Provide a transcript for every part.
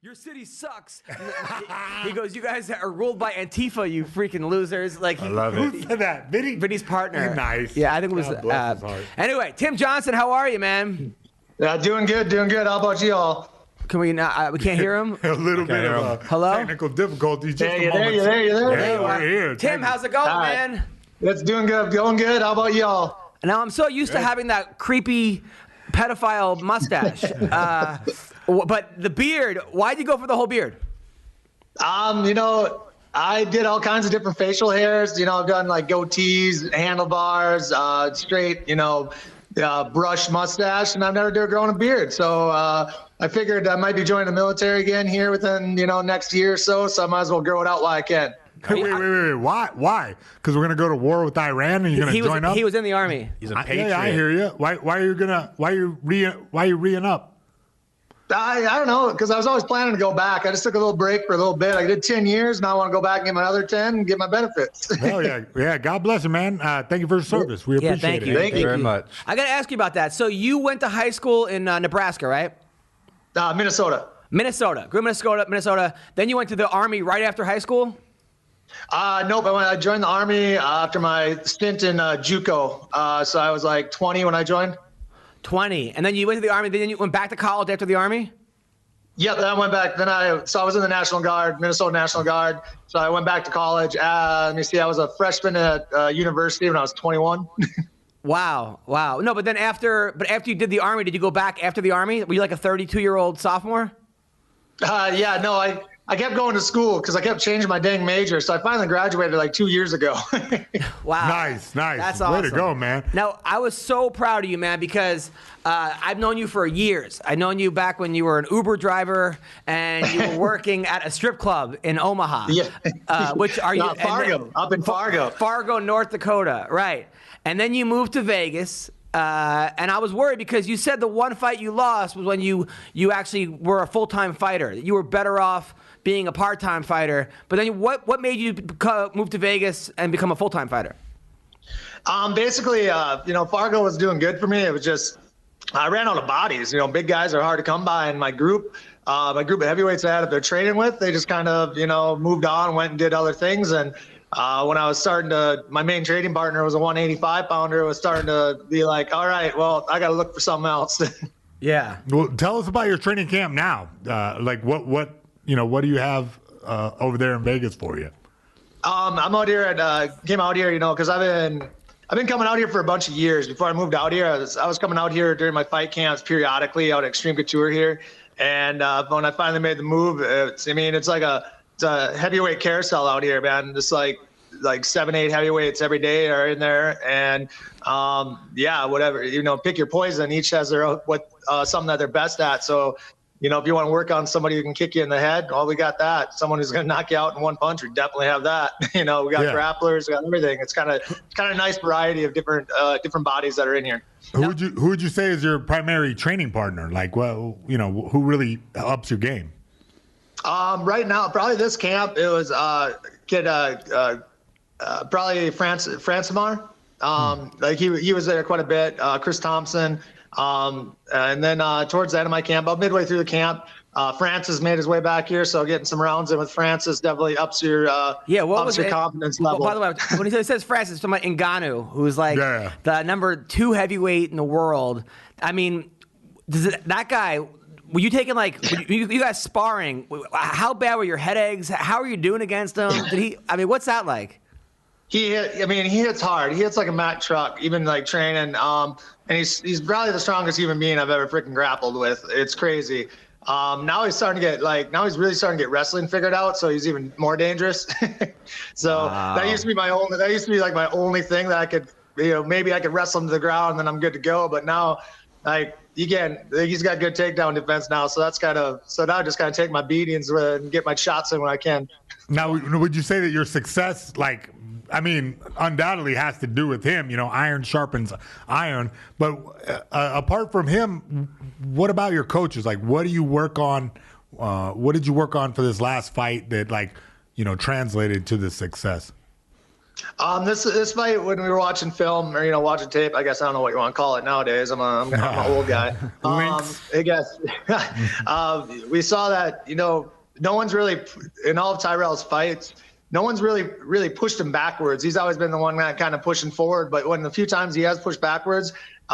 your city sucks. He goes, you guys are ruled by Antifa, you freaking losers. Like, I love it. Who said that? Vinny's partner. Nice. Yeah, I think it was. God bless his heart. Anyway, Tim Johnson, how are you, man? Yeah, doing good. How about y'all? Can we not? We can't hear him. A little bit of Hello? technical difficulties. Just You're a moment. there. Yeah, we're here. Tim, how's it going, All right. man? It's doing good. Going good. How about y'all? Now, I'm so used to having that creepy pedophile mustache. But the beard, why'd you go for the whole beard? I did all kinds of different facial hairs. I've done like goatees, handlebars, straight, brush mustache, and I've never grown a beard. So I figured I might be joining the military again here within, next year or so. So I might as well grow it out while I can. Hey, wait. Why? Because we're gonna go to war with Iran, and you're gonna join up. He was in the army. He's a patriot. Yeah, I hear you. Why are you re-ing up? I don't know, because I was always planning to go back. I just took a little break for a little bit. I did 10 years. Now I want to go back and get my other 10 and get my benefits. Hell yeah. Yeah, God bless you, man. Thank you for your service. We appreciate thank it. you. Thank you very much. I got to ask you about that. So you went to high school in Nebraska, right? Minnesota. Grew Minnesota. Then you went to the Army right after high school? Nope. I joined the Army after my stint in JUCO. So I was like 20 when I joined. 20. And then you went to the Army. Then you went back to college after the Army? Yep. Then I went back. So I was in the National Guard, Minnesota National Guard. So I went back to college. Let me see. I was a freshman at university when I was 21. Wow. No, but after you did the Army, did you go back after the Army? Were you like a 32-year-old sophomore? Yeah. No, I kept going to school because I kept changing my dang major. So I finally graduated like 2 years ago. Wow. Nice. That's awesome. Way to go, man. Now, I was so proud of you, man, because I've known you for years. I've known you back when you were an Uber driver and you were working at a strip club in Omaha. Yeah. Which are you? Fargo, up in Fargo. Fargo, North Dakota, right. And then you moved to Vegas. And I was worried because you said the one fight you lost was when you actually were a full-time fighter. You were better off being a part-time fighter. But then what made you move to Vegas and become a full-time fighter? Basically, Fargo was doing good for me. It was just I ran out of bodies. Big guys are hard to come by. And my group of heavyweights I had up there training with, they just kind of, moved on, went and did other things. And when I was my main trading partner was a 185-pounder, was starting to be like, all right, well, I got to look for something else. Yeah. Well, tell us about your training camp now. What do you have over there in Vegas for you? I'm out here came out here, because I've been coming out here for a bunch of years. Before I moved out here, I was coming out here during my fight camps periodically out at Extreme Couture here. And when I finally made the move, it's a heavyweight carousel out here, man. Just like 7-8 heavyweights every day are in there. And whatever, pick your poison. Each has their own, something that they're best at. So, if you want to work on somebody who can kick you in the head, well, we got that. Someone who's going to knock you out in one punch, we definitely have that. We got grapplers, we got everything. It's kind of a nice variety of different bodies that are in here. Who would you say is your primary training partner? Like, well, who really ups your game? Right now, probably this camp, it was probably Francimar. Like he was there quite a bit. Chris Thompson. And then towards the end of my camp, about midway through the camp, Francis made his way back here. So getting some rounds in with Francis definitely ups your confidence level. By the way, when he says Francis, I'm talking about Ngannou, who's like the number 2 heavyweight in the world. I mean, that guy. Were you taking you guys sparring? How bad were your headaches? How are you doing against him? What's that like? He hits hard. He hits like a Mack truck, even like training. And he's probably the strongest human being I've ever freaking grappled with. It's crazy. Now he's really starting to get wrestling figured out. So he's even more dangerous. So wow. That used to be my only thing that I could, maybe I could wrestle him to the ground and then I'm good to go. But now he's got good takedown defense now. So now I just kind of take my beatings and get my shots in when I can. Now, would you say that your success, undoubtedly has to do with him? Iron sharpens iron. But apart from him, what about your coaches? Like, what do you work on? What did you work on for this last fight that, translated to the success? This fight, when we were watching film or watching tape, I guess I don't know what you want to call it nowadays. I'm an old guy. I guess we saw that no one's really in all of Tyrell's fights. No one's really pushed him backwards. He's always been the one that kind of pushing forward. But when the few times he has pushed backwards,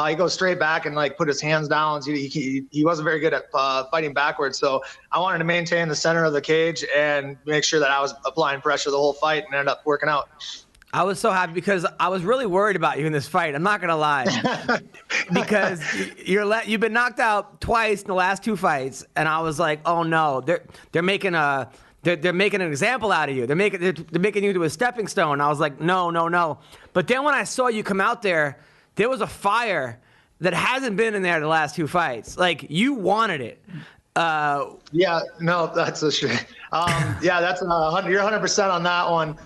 he goes straight back and put his hands down. He wasn't very good at fighting backwards. So I wanted to maintain the center of the cage and make sure that I was applying pressure the whole fight, and ended up working out. I was so happy because I was really worried about you in this fight. I'm not gonna lie, because you've been knocked out twice in the last 2 fights, and I was like, oh no, they're making an example out of you. They're making you into a stepping stone. I was like, no. But then when I saw you come out there was a fire that hasn't been in there the last 2 fights. Like, you wanted it. Yeah, no, that's a shit. Yeah, that's you're 100% on that one.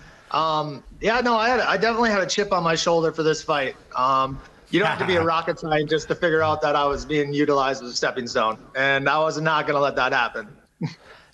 Yeah, no, I definitely had a chip on my shoulder for this fight. You don't have to be a rocket scientist to figure out that I was being utilized as a stepping stone, and I was not going to let that happen.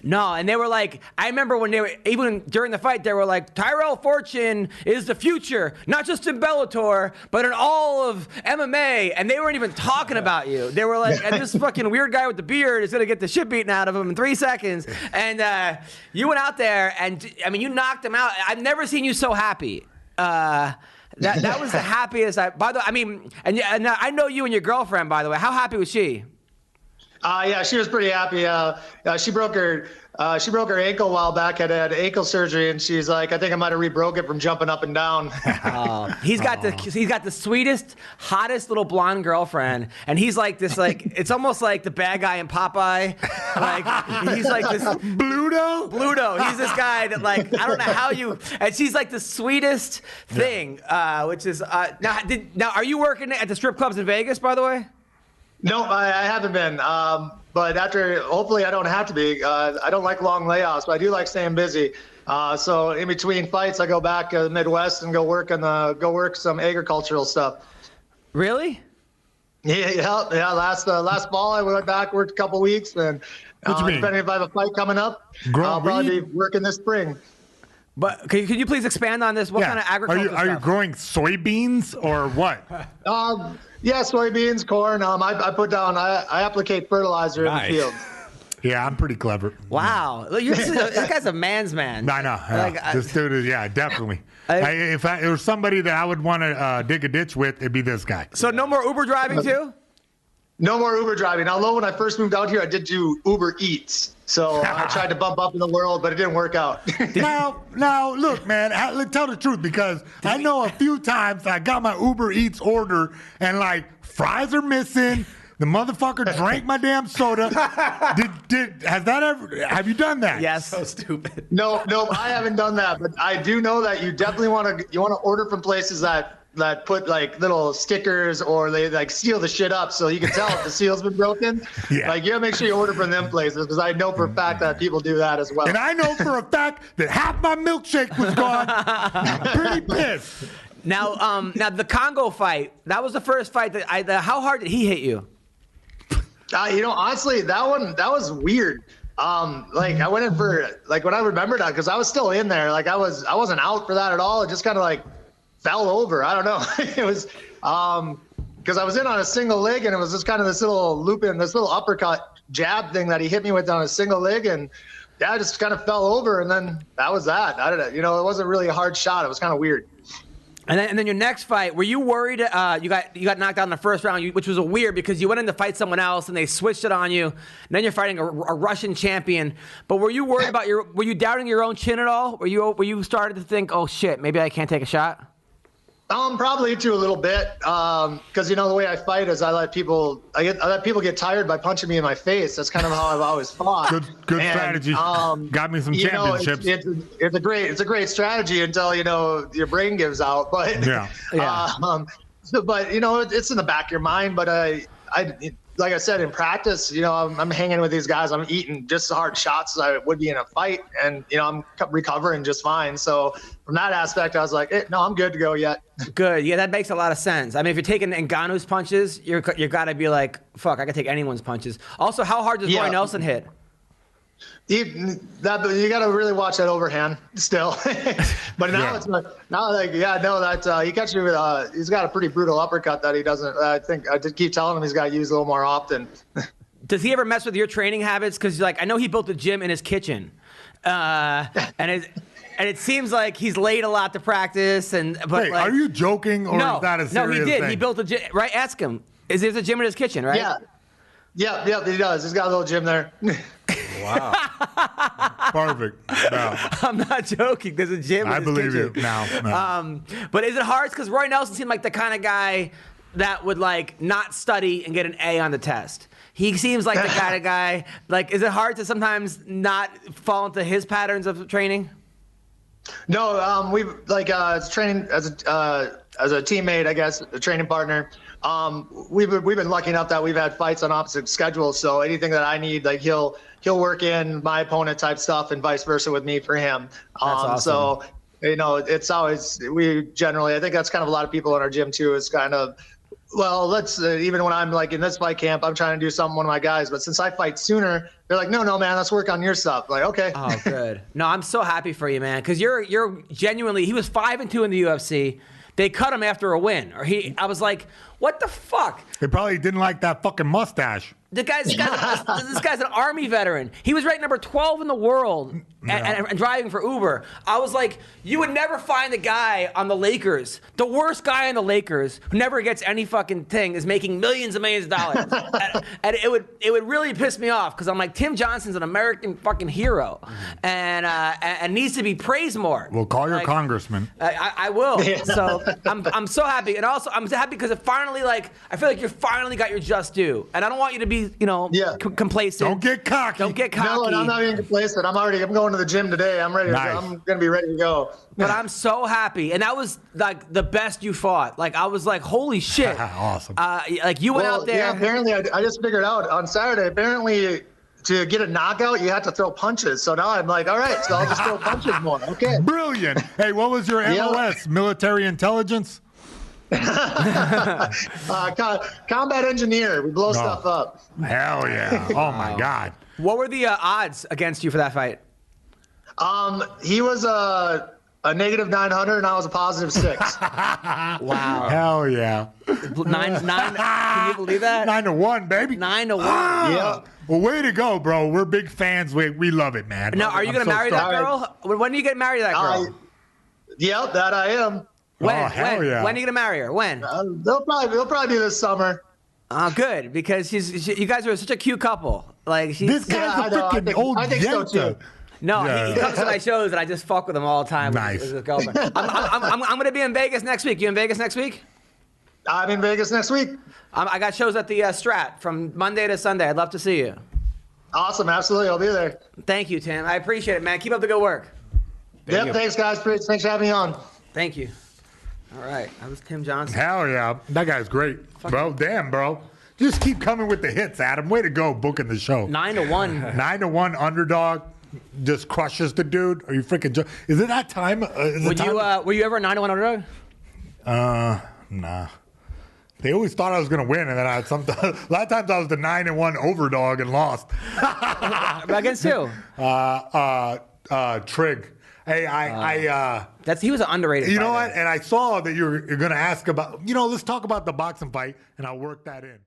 No, and they were like, I remember when even during the fight, they were like, Tyrell Fortune is the future, not just in Bellator, but in all of MMA, and they weren't even talking about you. They were like, and this fucking weird guy with the beard is going to get the shit beaten out of him in 3 seconds, and you went out there, and, I mean, you knocked him out. I've never seen you so happy. That was the happiest. By the way, I mean, and I know you and your girlfriend, by the way. How happy was she? Yeah, she was pretty happy. She broke her ankle a while back. Had ankle surgery, and she's like, I think I might have re-broke it from jumping up and down. He's got the sweetest, hottest little blonde girlfriend, and he's like this, it's almost like the bad guy in Popeye. Like, he's like this Bluto. He's this guy that, like, I don't know how you. And she's like the sweetest thing, which is now. Are you working at the strip clubs in Vegas, by the way? No, I haven't been. But hopefully I don't have to be. I don't like long layoffs, but I do like staying busy. So in between fights, I go back to the Midwest and go work some agricultural stuff. Really? Yeah. Last fall, I went back, worked a couple weeks, and depending if I have a fight coming up, I'll probably be working this spring. But could you please expand on this? What kind of agriculture Are you growing soybeans or what? Yeah, soybeans, corn. I put down. I applicate fertilizer in the field. Yeah, I'm pretty clever. Wow, this guy's a man's man. I know. This dude is, definitely. If it was somebody that I would want to dig a ditch with, it'd be this guy. So no more Uber driving too? No more Uber driving. Although when I first moved out here, I did do Uber Eats. So I tried to bump up in the world, but it didn't work out. Now, look, man, tell the truth, because I know a few times I got my Uber Eats order and, like, fries are missing. The motherfucker drank my damn soda. Have you done that? Yes. So stupid. No, I haven't done that, but I do know that you definitely want to order from places that put like little stickers, or they like seal the shit up so you can tell if the seal's been broken. Yeah. Like, you gotta make sure you order from them places, because I know for a fact that people do that as well. And I know for a fact that half my milkshake was gone. I'm pretty pissed. Now the Congo fight, that was the first fight that how hard did he hit you? Honestly, that was weird. Like, I went in for, like, when I remembered that, because I was still in there, like I wasn't out for that at all. It just kind of like fell over. I don't know. It was because I was in on a single leg, and it was just kind of this little loop in, this little uppercut jab thing that he hit me with on a single leg, and I just kind of fell over, and then that was that. I don't know. It wasn't really a hard shot. It was kind of weird. And then your next fight, were you worried? You got knocked out in the first round, which was weird because you went in to fight someone else and they switched it on you. And then you're fighting a Russian champion. But were you worried about were you doubting your own chin at all? Were you started to think, oh shit, maybe I can't take a shot? Probably too, a little bit, because the way I fight is I let people get tired by punching me in my face. That's kind of how I've always fought. Good strategy. Got me some championships. It's a great strategy until your brain gives out. But yeah. But it's in the back of your mind. But like I said, in practice, I'm hanging with these guys. I'm eating just as hard shots as I would be in a fight, and I'm recovering just fine. So from that aspect, I was like, no, I'm good to go yet. Good. Yeah, that makes a lot of sense. I mean, if you're taking Ngannou's punches, you got to be like, fuck, I can take anyone's punches. Also, how hard does Roy Nelson hit? You got to really watch that overhand still. But now he catches you with, he's got a pretty brutal uppercut that he doesn't, I did keep telling him he's got to use a little more often. Does he ever mess with your training habits? Because I know he built a gym in his kitchen. And it seems like he's late a lot to practice. But are you joking or is that a serious No, he did. thing? He built a gym, right? Ask him. Is there a gym in his kitchen, right? Yeah, he does. He's got a little gym there. Wow. Perfect. No. I'm not joking. There's a gym in his kitchen. I believe you. No. But is it hard? Because Roy Nelson seemed like the kind of guy that would not study and get an A on the test. He seems like the kind of guy. Is it hard to sometimes not fall into his patterns of training? No, we've training as a teammate, I guess, a training partner. We've been lucky enough that we've had fights on opposite schedules. So anything that I need, he'll work in my opponent type stuff, and vice versa with me for him. That's awesome. So it's always I think that's kind of a lot of people in our gym too. Is kind of, well, let's even when I'm in this fight camp, I'm trying to do something one of my guys, but since I fight sooner, they're like, no, man, let's work on your stuff. Okay. Oh, good. No, I'm so happy for you, man, because you're genuinely. He was 5-2 in the UFC. They cut him after a win, I was like, what the fuck? They probably didn't like that fucking mustache. This guy's an Army veteran. He was ranked number 12 in the world and driving for Uber. I was like, you would never find a guy on the Lakers, the worst guy on the Lakers, who never gets any fucking thing, is making millions and millions of dollars. and it would really piss me off because I'm like, Tim Johnson's an American fucking hero and needs to be praised more. Well, call your congressman. I will. So I'm so happy. And also, I'm happy because it finally, I feel like you finally got your just due. And I don't want you to be complacent. Don't get cocky. No, and I'm not even complacent. I'm going to the gym today. I'm ready. Nice. I'm going to be ready to go. But I'm so happy. And that was the best you fought. I was like, holy shit. Awesome. You went out there. Yeah, apparently I just figured out on Saturday, apparently to get a knockout, you have to throw punches. So now I'm like, all right, so I'll just throw punches more. Okay. Brilliant. Hey, what was your MOS? Military intelligence? Combat engineer. We blow stuff up. Hell yeah. Oh my God. What were the odds against you for that fight? He was a -900 and I was a +6. Wow. Hell yeah. 9. Can you believe that? 9-1, baby. 9-1. Yeah. Well, way to go, bro. We're big fans. We love it, man. Now, are you going to marry that girl? When do you get married to that girl? Yep, that I am. When? Oh, hell when? yeah. When are you gonna marry her? When? They'll probably be this summer. Oh, good, because you guys are such a cute couple. This guy's a freaking old I think so too. No, he comes to my shows and I just fuck with him all the time. Nice. With his girlfriend. I'm gonna be in Vegas next week. You in Vegas next week? I'm in Vegas next week. I got shows at the Strat from Monday to Sunday. I'd love to see you. Awesome, absolutely, I'll be there. Thank you, Tim. I appreciate it, man. Keep up the good work. Thanks, guys. Thanks for having me on. Thank you. All right, that was Tim Johnson. Hell yeah. That guy's great. Bro, damn, bro. Just keep coming with the hits, Adam. Way to go booking the show. 9-1. 9-1 underdog. Just crushes the dude. Are you freaking Is it that time? Were you ever a 9-1 underdog? Nah. They always thought I was going to win, and then a lot of times I was the 9-1 overdog and lost. Against who? Trig. Hey, he was an underrated You fighter. know what? And I saw that you're going to ask about, let's talk about the boxing fight, and I'll work that in.